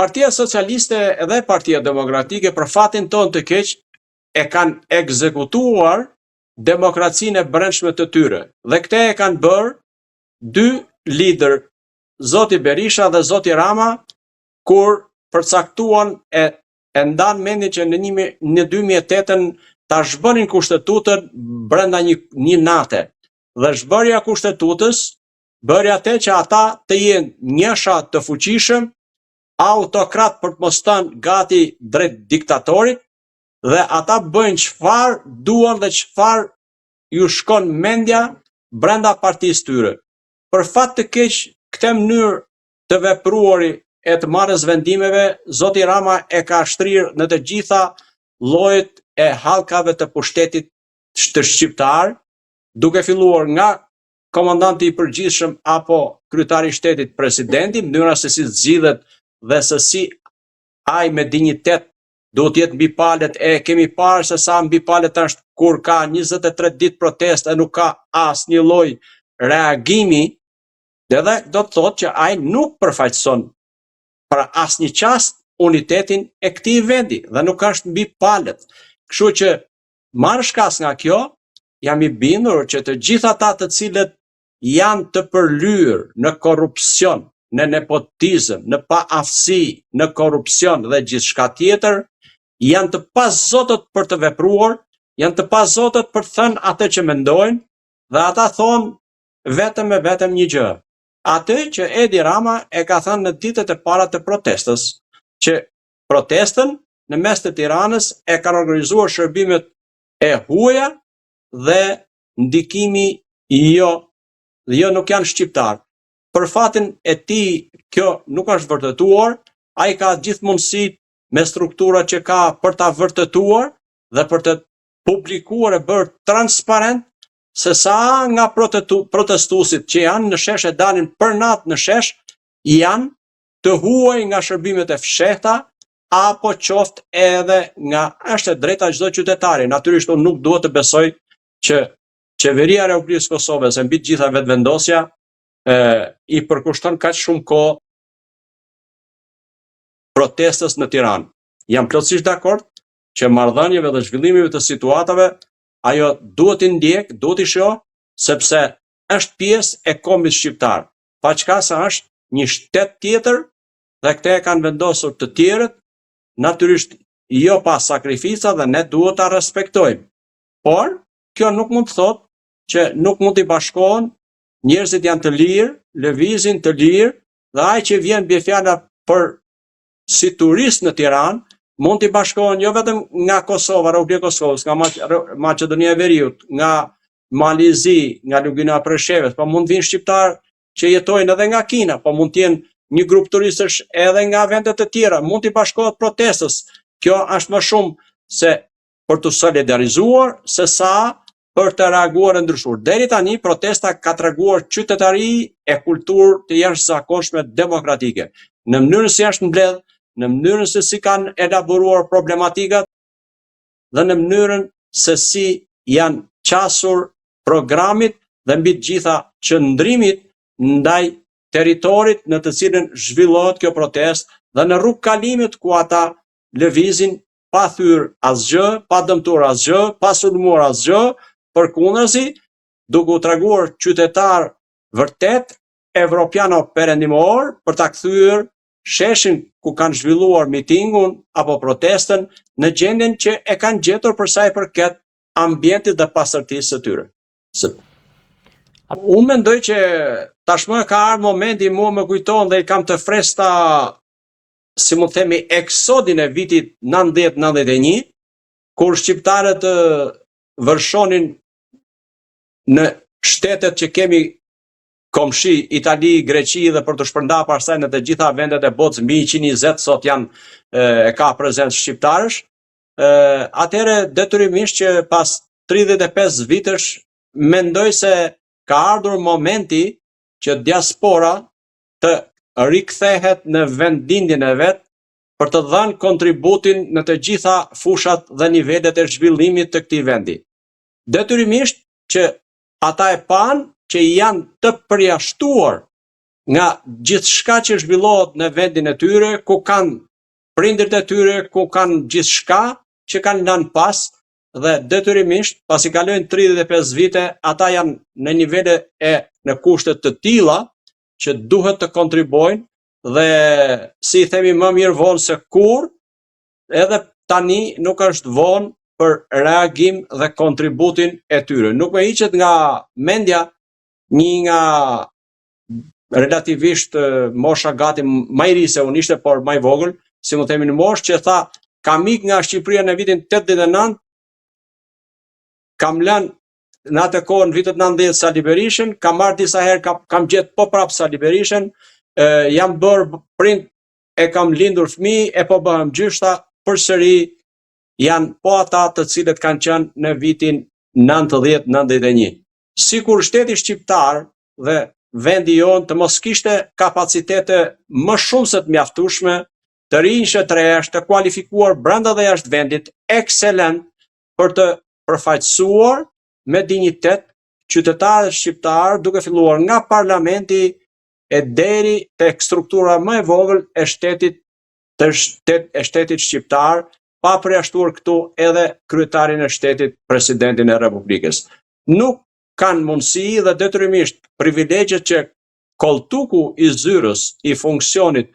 Partia Socialiste edhe Partia Demokratike për fatin tonë të keq e kanë ekzekutuar demokracinë e brendshme të tyre. Dhe këte e kanë bërë dy lider, Zoti Berisha dhe Zoti Rama, kur përcaktuan e ndan mendin që në 2008 ta zhbënin kushtetutën brenda një nate. Dhe zhbërja kushtetutës bëri atë që ata të jenë njësha të fuqishëm, autokrat për të mos thënë gati drejt diktatorit, dhe ata bëjnë çfarë duan dhe çfarë ju shkon mendja brenda partisë tyre. Për fat të keq, këtë mënyrë të vepruari e të marrës vendimeve, Zoti Rama e ka shtrirë në të gjitha llojet e hallkave të pushtetit të shqiptar, duke filluar nga komandanti i përgjithshëm apo kryetari i shtetit, presidenti, mënyra se si zgjidhet dhe se si ai me dinjitet duhet të jetë mbi palët. E kemi parë se sa mbi palët është kur ka 23 ditë protestë e nuk ka asnjë lloj reagimi, dhe do të thotë që ai nuk përfaqëson për asnjë çast unitetin e këtij vendi dhe nuk është mbi palët. Kështu që marrë shkas nga kjo, jam i bindur që të gjithë ata të cilët janë të përlyer në korrupsion, në nepotizëm, në paaftësi, në korrupsion dhe gjithçka tjetër, janë të pazotët për të vepruar, janë të pazotët për të thënë atë që mendojnë, dhe ata thonë vetëm një gjë. Atë që Edi Rama e ka thënë në ditët e para të protestës, që protestën në mes të Tiranës e kanë organizuar shërbimet e huaja dhe ndikimi jo nuk janë shqiptar. Për fatin e tij kjo nuk është vërtetuar, ai ka gjithë mundësitë me struktura që ka për ta vërtetuar dhe për të publikuar e bërë transparent se sa nga protestuesit që janë në shesh e dalin për natë në shesh, janë të huaj nga shërbimet e fshehta, apo qoftë edhe nga është e drejta çdo qytetari. Natyrisht unë nuk duhet të besoj që qeveria e Republikës Kosovës e mbi të gjitha vetvendosja i përkushton kaq shumë kohë protestës në Tiranë. Jam plotësisht dakord që marrëdhënieve dhe zhvillimive të situatave ajo duhet i ndjek, duhet i shoh, sepse është pjesë e kombit shqiptar. Paçka se është një shtet tjetër dhe këte e kanë vendosur të tjerët, natyrisht jo pa sakrifica dhe ne duhet ta respektojmë. Por kjo nuk mund të thotë që nuk mund të bashkohen, njerëzit janë të lirë, lëvizin të lirë, dhe ai që vjen bie fjala për si turist në Tiranë, mund të bashkohen jo vetëm nga Kosova, Republika e Kosovës, nga Maqedonia e Veriut, nga Malizi, nga Lugina e Preshevës, po mund vinë shqiptar që jetojnë edhe nga Kina, po mund të jenë një grup turistësh edhe nga vendet e tjera, mund të bashkohet protestës. Kjo është më shumë se për të solidarizuar, se sa për të reaguar e ndryshuar. Deri tani protesta ka treguar qytetari e kulturë të jashtëzakonshme demokratike, në mënyrën se është mbledh, në mënyrën se si kanë elaboruar problematikat dhe në mënyrën se si janë qasur programit dhe mbi të gjitha qëndrimit ndaj territorit në të cilën zhvillohet kjo protestë dhe në rrugë kalimit ku ata lëvizin pa thyrë asgjë, pa dëmtuar asgjë, pa sulmuar asgjë, përkundërzi, duke u treguar qytetar vërtet evropiano perëndimor për ta kthyer sheshin ku kanë zhvilluar mitingun apo protestën në gjendjen që e kanë gjetur për sa i përket ambientit dhe pastërtisë së tyre. Unë mendoj që tashmë ka ardhur momenti, mua më kujton dhe i kam të freskëta, si mund të themi, eksodin e vitit 90-91, kur shqiptarët vërshonin në shtetet që kemi komshi, Itali, Greqi, dhe për të shpërndarë pastaj në të gjitha vendet e botës, mbi 120 sot janë e ka prezencë shqiptarësh. Atëherë detyrimisht që pas 35 vitesh mendoj se ka ardhur momenti që diaspora të rikthehet në vendindjen e vet për të dhënë kontributin në të gjitha fushat dhe nivelet e zhvillimit të këtij vendi. Detyrimisht që ata e pan që janë të përjashtuar nga gjithçka që zhvillohet në vendin e tyre, ku kanë prindërit e tyre, ku kanë gjithçka që kanë lënë pas, dhe detyrimisht pasi kalojnë 35 vite, ata janë në nivele e në kushte të tilla që duhet të kontribuojnë, dhe si i themi më mirë vonë se kur, edhe tani nuk është vonë për reagim dhe kontributin e tyre. Nuk me hiqet nga mendja një nga relativisht mosha gati më i ri se unë ishte, por më i vogël, si më themi në moshë, që tha, kam ik nga Shqipëria në vitin 89, kam lënë në atë kohë në vitet 90 Sali Berishën, kam marrë disa herë, kam gjetë po prapë Sali Berishën, jam bërë prind, e kam lindur fëmijë, e po bëhem gjyshta, përsëri janë po ata të cilët kanë qenë në vitin 90-91. Sikur shteti shqiptar dhe vendi jonë të mos kishte kapacitete më shumë se të mjaftueshme, të rinj të resh, të kualifikuar brenda dhe jashtë vendit, ekselent për të përfaqësuar me dinjitet qytetarët shqiptar, duke filluar nga parlamenti e deri tek struktura më e vogël e shtetit shqiptar, pa përjashtuar këtu edhe kryetarin e shtetit, presidentin e Republikës. Nuk kanë mundësi dhe detyrimisht privilegjet që koltuku i zyrës i funksionit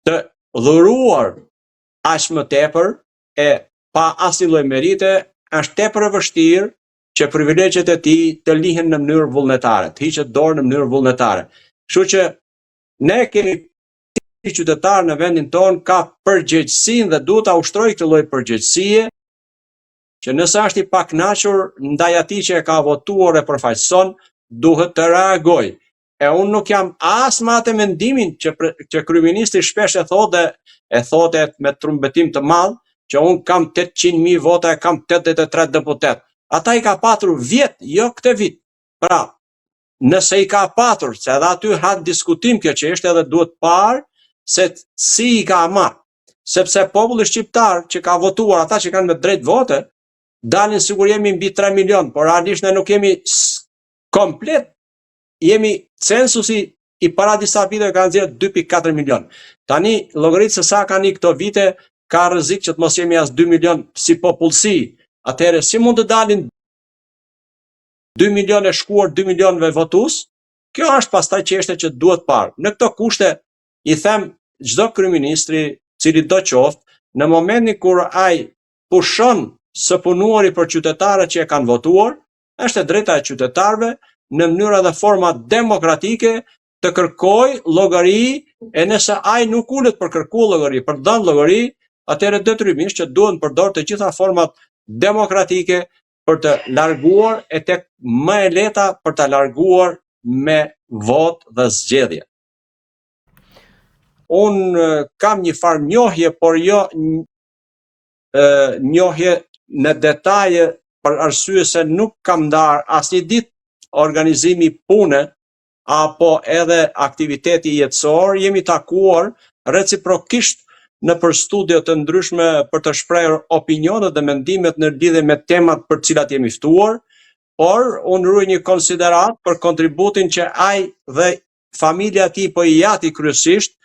të dhuruar aq më tepër e pa asnjë lloj merite, është tepër e vështirë që privilegjet e tij të lihen në mënyrë vullnetare, të hiqet dorë në mënyrë vullnetare. Kështu që ne kemi qytetar në vendin ton ka përgjegjësinë dhe duhet ta ushtroj këtë lloj përgjegjësie, që nëse është i pakënaqur ndaj atij që e ka votuar e përfaqëson, duhet të reagoj. E unë nuk jam as me atë mendimin që kryeministri shpesh e thotë me trumbetim të madh, që unë kam 800.000 vota, e kam 83 deputet. Ata i ka patur vjet, jo këtë vit. Pra, nëse i ka patur, se edhe aty ha diskutim kjo që është, edhe duhet parë se si i ka marrë. Sepse populli shqiptar që ka votuar, ata që kanë me drejt vote, dalin sigur jemi mbi 3 milion, por realisht ne nuk jemi komplet, jemi censusi i para disa viteve ka nxjerrë 2.4 milion. Tani llogaritë se sa kanë këto vite, ka rrezik që të mos jemi as 2 milion si popullsi. Atëherë si mund të dalin 2 milion e shkuar 2 milionëve votues? Kjo është pastaj çështja që duhet parë. Në këto kushte i them çdo kryeministri, cili do qoftë, në momentin kur ai pushon së punuari për qytetarët që e kanë votuar, është e drejta e qytetarëve në mënyrë dhe forma demokratike të kërkoj llogari, e nëse ai nuk ulet për kërkuar llogari, për dhënë llogari, atëherë detyrimisht që duhen përdor të gjitha format demokratike për të larguar e tek më e lehta për të larguar me votë dhe zgjedhje. Unë kam një farë njohje, por jo njohje në detaje, për arsye se nuk kam ndarë asnjë ditë organizimi pune apo edhe aktiviteti jetësor. Jemi takuar reciprokisht në për studio të ndryshme për të shprehur opinionet dhe mendimet në lidhje me temat për cilat jemi ftuar, por unë ruaj një konsiderat për kontributin që ai dhe familja e tij po i jati kryesisht.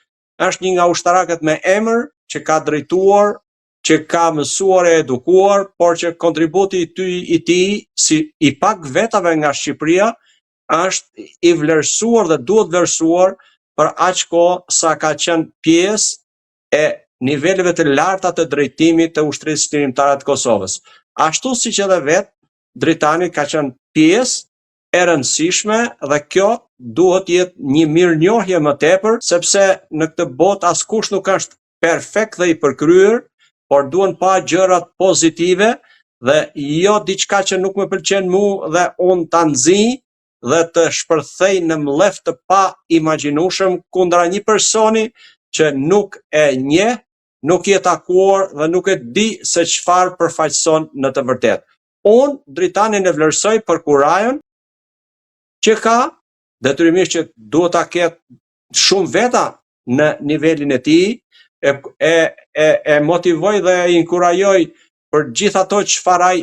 Është një nga ushtarakët me emër që ka drejtuar, që ka mësuar e edukuar, por që kontributi i tij si i pak vetave nga Shqipëria është i vlerësuar dhe duhet vlerësuar për aq kohë sa ka qenë pjesë e niveleve të larta të drejtimit të ushtrisë çlirimtare të Kosovës. Ashtu siç edhe vetë Dritani ka qenë pjesë e rëndësishme dhe kjo duhet jetë një mirënjohje më tepër, sepse në këtë botë askush nuk është perfekt dhe i përkryer, por duhen pa gjërat pozitive dhe jo diçka që nuk më pëlqen mua dhe unë ta nxij dhe të shpërthej në mllef të pa imagjinueshëm kundra një personi që nuk e njeh, nuk i e takuar dhe nuk e di se çfarë përfaqëson në të vërtetë. Unë Dritanin e vlerësoj për kurajon që ka, detyrimisht që duhet ta ketë shumë veta në nivelin e tij, e motivoj dhe e inkurajoj për gjithë ato çfarë ai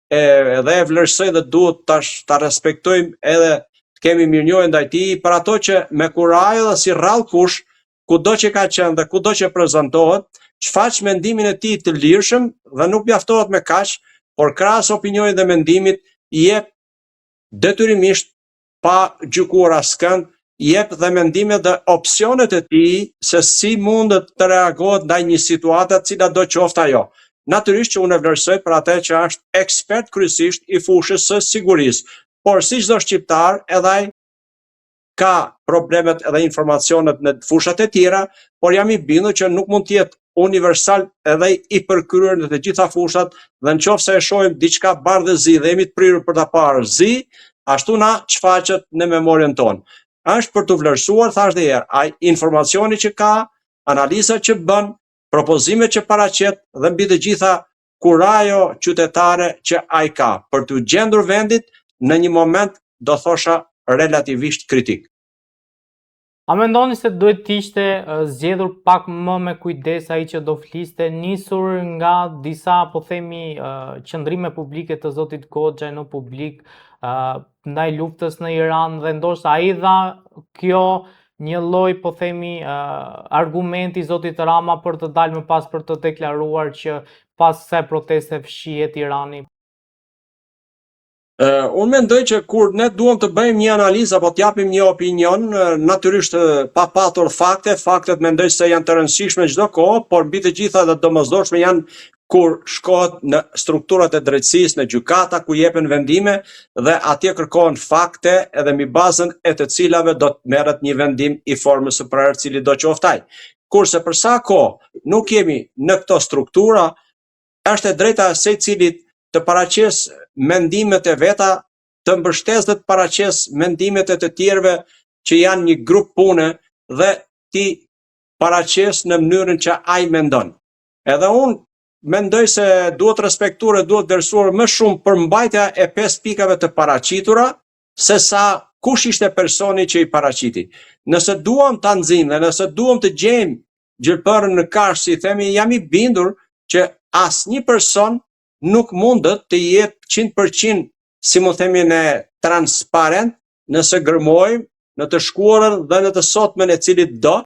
dhe e vlerësoj dhe duhet ta respektojmë edhe kemi mirënjohje ndaj tij për ato që me kurajë dhe si rrallë kush, kudo që ka qenë dhe kudo që prezantohet, shfaq mendimin e tij të lirshëm dhe nuk mjaftohet me kaq, por krahas opinionit dhe mendimit i jep detyrimisht pa gjykuar askënd, jep dhe mendimet dhe opsionet e tij se si mundet të reagohet ndaj një situate cila do qoftë ajo. Natyrisht që unë e vlerësoj për atë që është ekspert kryesisht i fushës së sigurisë, por si çdo shqiptar edhe ai ka problemet edhe informacionet në fushat e tjera, por jam i bindur që nuk mund të jetë universal edhe i përkryer në të gjitha fushat, dhe nëse e shohim diçka bardhë zi dhe jemi të prirur për ta parë zi, ashtu na shfaqet në memorien tonë. Është për të vlerësuar, thash edhe herë, ai informacioni që ka, analizat që bën, propozimet që paraqet dhe mbi të gjitha kurajo qytetare që ai ka për të gjendur vendit në një moment, do thosha, relativisht kritik. A mendoni se duhet të ishte zgjedhur pak më me kujdes ai që do fliste, nisur nga disa, po themi, qëndrime publike të zotit Goxha në publik ndaj luftës në Iran, dhe ndoshta ai dha kjo një lloj, po themi, argumenti zotit Rama për të dalë më pas për të deklaruar që pas kësaj proteste fshihet Irani? Unë mendoj që kur ne duam të bëjmë një analizë apo të japim një opinion, natyrisht pa patur faktet mendoj se janë të rëndësishme çdo kohë, por mbi të gjitha dhe domosdoshme janë kur shkohet në strukturat e drejtësisë, në gjykata ku jepen vendime dhe atje kërkohen fakte edhe mbi bazën e të cilave do të merret një vendim i formës së prerë, cili do qoftë ai. Kurse për sa kohë nuk jemi në këto struktura, është e drejta e secilit të paraqes mendimet e veta, të mbështesë dhe të paraqes mendimet e të tjerëve që janë një grup pune dhe ti paraqes në mënyrën që ai mendon. Edhe unë mendoj se duhet respektuar e duhet vlerësuar më shumë përmbajtja e 5 pikave të paraqitura se sa kush ishte personi që i paraqiti. Nëse duam ta nxjim dhe nëse duam të gjejmë gjilpërën në kash, si themi, jam i bindur që asnjë person nuk mundet të jetë 100%, si mu themi ne, transparent nëse gërmojmë në të shkuarën dhe në të sotmen e cilit do,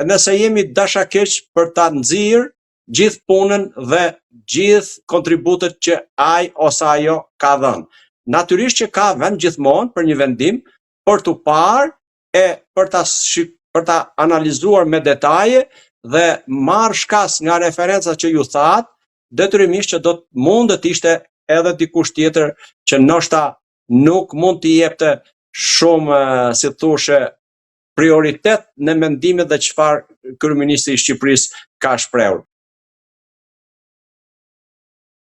nëse jemi dashakeq për ta nxirr gjithë punën dhe gjithë kontributet që ai ose ajo ka dhënë. Natyrisht që ka vend gjithmonë për një vendim, për të parë e për ta analizuar me detaje dhe marrë shkas nga referencat që ju thatë, detyrimisht që do të mund të ishte edhe dikush tjetër që ndoshta nuk mund t'i jepte shumë, si thoshe, prioritet në mendimet dhe çfarë kryeministri i Shqipërisë ka shprehur.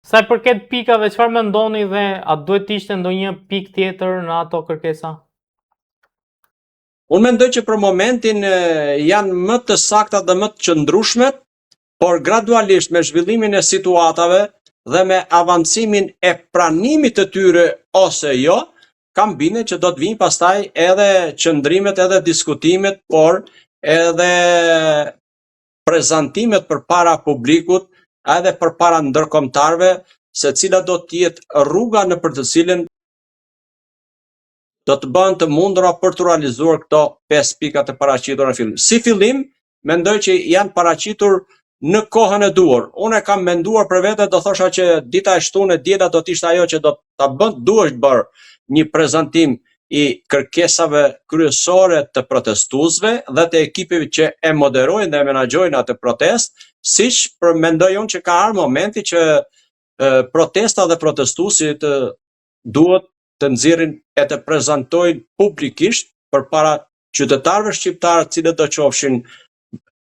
Sa i përket pikave, çfarë mendoni dhe a duhet të ishte ndonjë pikë tjetër në ato kërkesa? Unë mendoj që për momentin janë më të sakta dhe më të qëndrueshme, por gradualisht me zhvillimin e situatave dhe me avancimin e pranimit të tyre ose jo, kam bine që do të vinë pastaj edhe qëndrimet, edhe diskutimet, por edhe prezantimet për para publikut, edhe për para ndërkombëtarëve, se cila do të jetë rruga në për të cilën do të bëhen të mundura për të realizuar këto 5 pika të paraqitura në fillim. Si fillim, mendoj që janë paraqitur në kohën e duhur. Unë kam menduar për vete, do thosha që dita e shtunë e diela do të ishte ajo që do ta duhet bërë një prezantim i kërkesave kryesore të protestuesve dhe të ekipeve që e moderojnë dhe menaxhojnë atë protestë, siç mendoj unë që ka ardhur momenti që protesta dhe protestuesit duhet të nxjerrin e të prezantojnë publikisht përpara qytetarëve shqiptarë, cilët do qofshin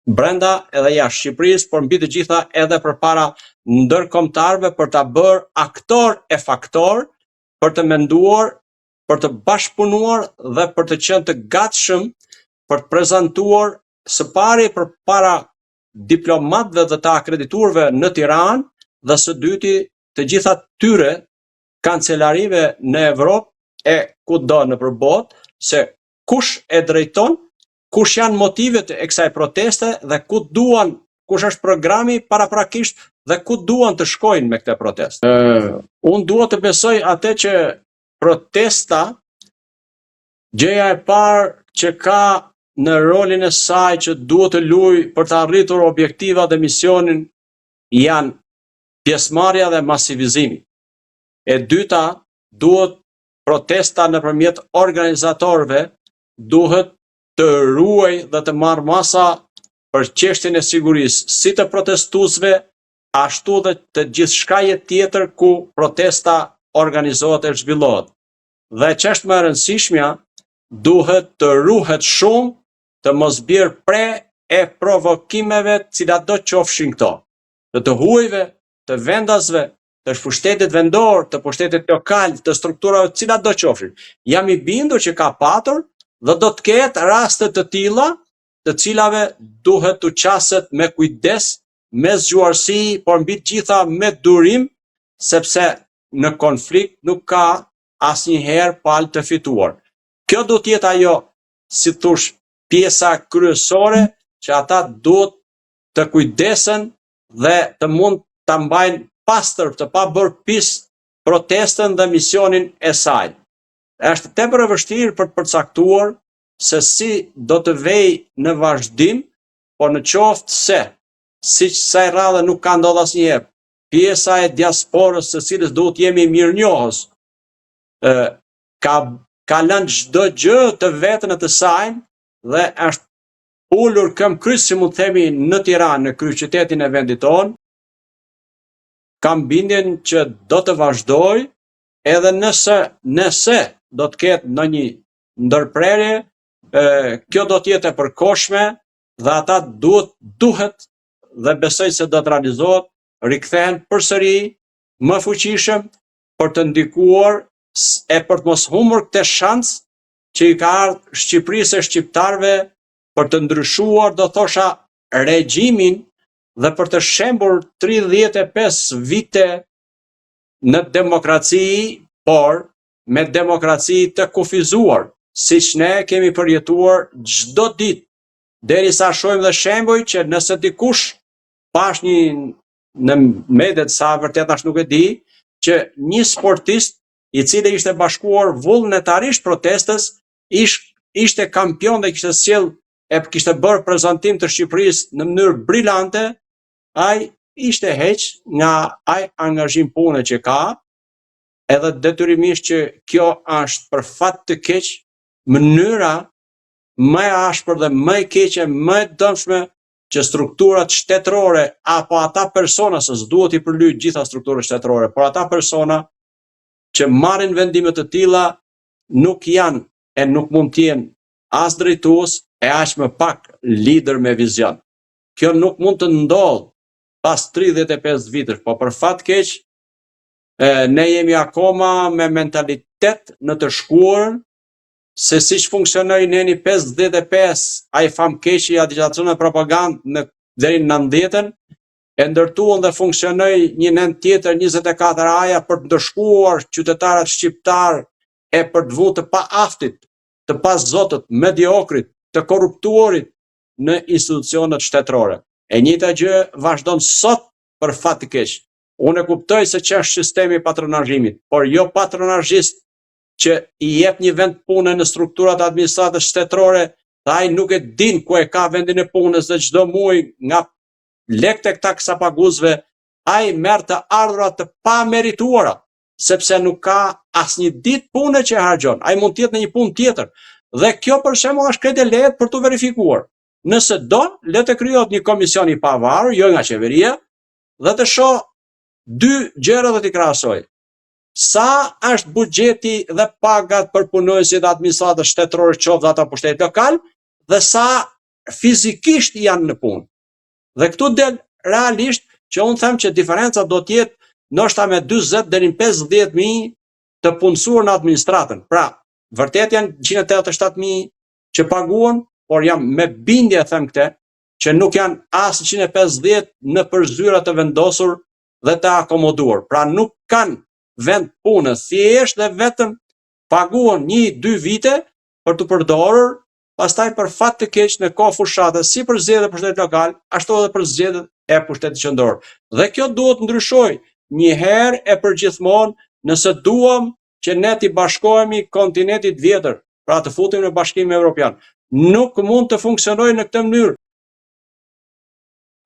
brenda edhe jashtë Shqipërisë, por mbi të gjitha edhe përpara ndërkombëtarëve, për ta bërë aktor e faktor, për të menduar, për të bashkëpunuar dhe për të qenë të gatshëm për të prezantuar së pari përpara diplomatëve dhe të akredituarve në Tiranë, dhe së dyti të gjitha tyre kancelarive në Evropë e kudo në përbot, se kush e drejton, kush janë motivet e kësaj proteste dhe kush është programi paraprakisht dhe ku duan të shkojnë me këtë protestë. Unë dua të besoj atë që protesta, gjëja e parë që ka në rolin e saj që duhet të luajë për të arritur objektivat dhe misionin janë pjesëmarrja dhe masivizimi. E dyta, duhet protesta nëpërmjet organizatorëve duhet të ruaj dhe të marrë masa për çështjen e sigurisë, si të protestuesve, ashtu dhe të gjithçkaje tjetër ku protesta organizohet e zhvillohet. Dhe ç'është më e rëndësishmja, duhet të ruhet shumë të mos bjerë pre e provokimeve cilat do qofshin këto. Të huajve, të vendasve, të pushtetit vendor, të pushtetit lokal, të strukturave cilat do qofshin. Jam i bindur që ka patur dhe do të ketë raste të tilla, të cilave duhet të qaset me kujdes, me zgjuarsi, por mbi të gjitha me durim, sepse në konflikt nuk ka asnjëherë palë të fituar. Kjo do të jetë ajo, si thosh, pjesa kryesore që ata duhet të kujdesen dhe të mund ta mbajnë pastër, të pa bërë pis protestën dhe misionin e saj. Është tepër e vështirë për të përcaktuar se si do të vej në vazhdim, por në qoftë se, siç kësaj radhe nuk ka ndodhur asnjëherë, pjesa e diasporës së cilës duhet jemi mirënjohës, ka lënë çdo gjë të vetën e të saj dhe është ulur këmbkryq, si mund të themi, në Tiranë, në kryeqytetin e vendit tonë. Kam bindjen që do të vazhdoj, edhe nëse do të ketë ndonjë ndërprerje, kjo do të jetë e përkohshme dhe ata duhet dhe besoj se do të realizohet, rikthehen përsëri më fuqishëm për të ndikuar e për të mos humbur këtë shans që i ka ardhur Shqipërisë e shqiptarëve për të ndryshuar, do thosha, regjimin dhe për të shembur 35 vite në demokraci, por me demokraci të kufizuar, siç ne kemi përjetuar çdo ditë, derisa shohim dhe shembuj që nëse dikush pash në medet, sa vërtet as nuk e di, që një sportist i cili ishte bashkuar vullnetarisht protestës, ishte kampion dhe kishte bërë prezantim të Shqipërisë në mënyrë brillante, ai ishte heq nga ai angazhim pune që ka, edhe detyrimisht që kjo është për fat të keq mënyra më e ashpër dhe më e keqe, më e dëmshme që strukturat shtetërore apo ata persona, se s'duhet i përlyj gjitha strukturat shtetërore, por ata persona që marrin vendime të tilla nuk janë e nuk mund të jenë as drejtues e aq më pak lider me vizion. Kjo nuk mund të ndodhë pas 35 vitësh, po për fat keq ne jemi akoma me mentalitet në të shkuarën, se siç funksionoi në vitin 55 ai famkeqi agitacion e propagandë deri në 90-ën, e ndërtuan dhe funksionoi një nën tjetër 24-aja për të ndëshkuar qytetarët shqiptar e për të vënë të paaftit, të pazotët, mediokrit, të korruptuarit në institucionet shtetërore. E njëjta gjë vazhdon sot për fat të keq. Unë e kuptoj se që është sistemi i patronazhimit, por jo patronazhist që i jep një vend pune në strukturat administratës shtetërore dhe ai nuk e din ku e ka vendin e punës dhe çdo muaj nga lekët e taksapaguesve ai merr të ardhurat të pamerituara, sepse nuk ka asnjë ditë pune që harxhon. Ai mund të jetë në një punë tjetër. Dhe kjo për shembull është krejt e lehtë për të verifikuar. Nëse do, le të krijohet një komision i pavarur, jo nga qeveria, dhe të shoh dy gjëra dhe t'i krahasoj. Sa është buxheti dhe pagat për punonjësit e administratës shtetërore, qoftë ata pushtetit lokal, dhe sa fizikisht janë në punë. Dhe këtu del realisht që unë them që diferenca do të jetë ndoshta me 40 deri në 50.000 të punësuar në administratën. Pra, vërtet janë 187.000 që paguhen, por jam me bindje them këtë, që nuk janë as 150 në përzyra të vendosur dhe të akomoduar. Pra nuk kanë vend punë, thjesht dhe vetëm paguhen 1-2 vite për të përdorur, pastaj për fat të keq në kohë fushate, si për zgjedhjet e pushtetit lokal, ashtu edhe për zgjedhjet e pushtetit qendror. Dhe kjo duhet ndryshoj një herë e përgjithmonë nëse duam që ne t'i bashkohemi kontinentit vjetër, pra të futim në Bashkimin Evropian. Nuk mund të funksionojë në këtë mënyrë.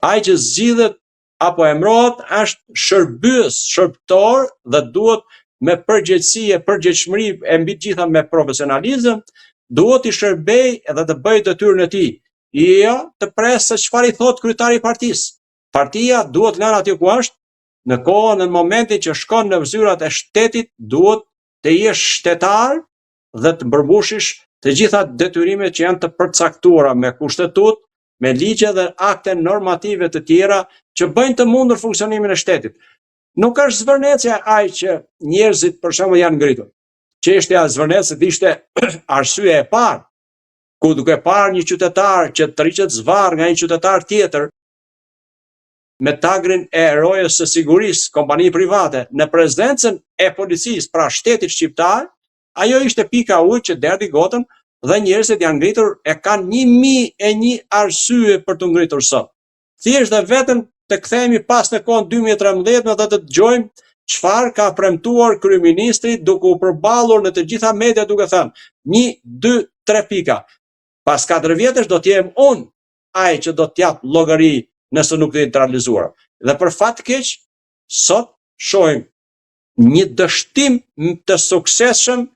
Ai që zgjidhet apo emrohet është shërbëes, shërbëtor dhe duhet me përgjegjësi e përgjegjshmëri e mbi gjitha me profesionalizëm, duhet i shërbej edhe të bëjë detyrën e tij. Jo të presë se çfarë i thot kryetari i partisë. Partia duhet lënë aty ku është, në kohën, në momentin që shkon në zyrat e shtetit, duhet të jesh shtetar dhe të mbërmbushish të gjitha detyrimet që janë të përcaktuara me kushtetut, me ligje dhe akte normative të tjera që bëjnë të mundur funksionimin e shtetit. Nuk është zvërnecja ai që njerëzit për shembull janë ngritur. Çështja e zvërnecës ishte arsye e parë, ku duke parë një qytetar që tërhiqet zvarr nga një qytetar tjetër me tagrin e erojës së sigurisë, kompani private, në prezencën e policisë, pra shtetit shqiptar, ajo ishte pika ujit që derdhi gotën dhe njerëzit janë ngritur e kanë 1001 arsye për të ngritur sot. Thjesht dhe vetëm të kthehemi pas në kohën 2013 dhe të dëgjojmë çfarë ka premtuar kryeministri duke u përballur në të gjitha media duke thënë 1, 2, 3 pika. Pas 4 vjetësh do t'jem unë ai që do t'jap llogari nëse nuk të jetë realizuar. Dhe për fat të keq, sot shohim një dështim të suksesshëm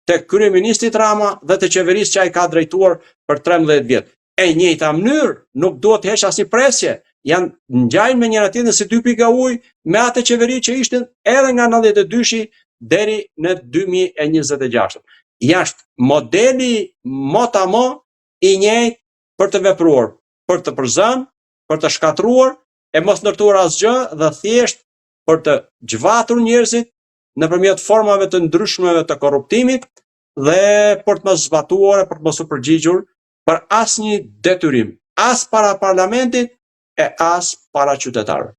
të kryeministrit Rama dhe të qeverisë që ai ka drejtuar për 13 vjet. E njëjta mënyrë nuk duhet të heq asnjë presje. Janë ngjajnë me njëra tjetrën si 2 pika ujë me atë qeveri që ishte edhe nga 92-shi deri në 2026. Jashtë modeli motamo i njëjtë për të vepruar, për të përzënë, për të shkatruar, e mos ndërtuar asgjë dhe thjesht për të gjvatur njerëzit nëpërmjet formave të ndryshmeve të korruptimit dhe për të mos zbatuar, për të mos u përgjigjur për asnjë detyrim, as para parlamentit e as para qytetarëve.